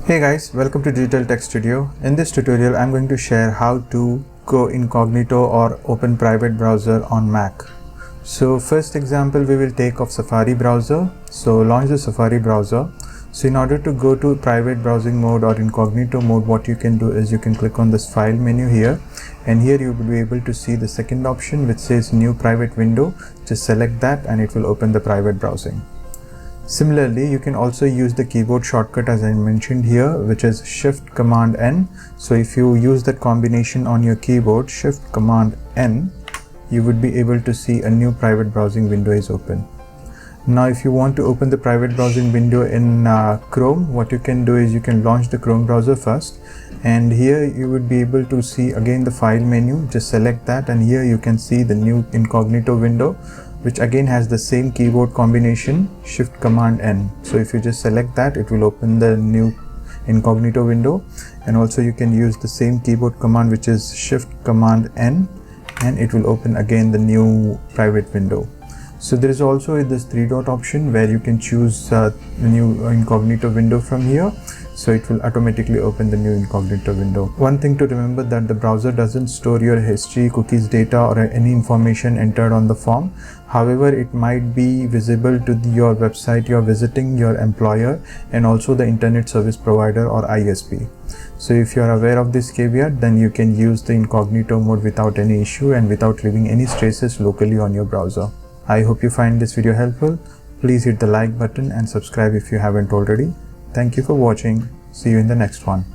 Hey guys, welcome to Digital Tech Studio. In this tutorial, I'm going to share how to go incognito or open private browser on Mac. So first example we will take of Safari browser. So launch the Safari browser. So in order to go to private browsing mode or incognito mode, what you can do is you can click on this file menu here, and here you will be able to see the second option which says new private window. Just select that and it will open the private browsing. Similarly, you can also use the keyboard shortcut as I mentioned here, which is Shift Command N. So if you use that combination on your keyboard, Shift Command N, you would be able to see a new private browsing window is open. Now if you want to open the private browsing window in Chrome, what you can do is you can launch the Chrome browser first, and here you would be able to see again the file menu. Just select that, and here you can see the new incognito window, which again has the same keyboard combination, Shift Command N. So if you just select that, it will open the new incognito window, and also you can use the same keyboard command, which is Shift Command N, and it will open again the new private window. So there is also this three-dot option where you can choose the new incognito window from here. So it will automatically open the new incognito window. One thing to remember that the browser doesn't store your history, cookies data, or any information entered on the form. However, it might be visible to your website you're visiting, your employer, and also the internet service provider or ISP. So if you're aware of this caveat, then you can use the incognito mode without any issue and without leaving any traces locally on your browser. I hope you find this video helpful. Please hit the like button and subscribe if you haven't already. Thank you for watching. See you in the next one.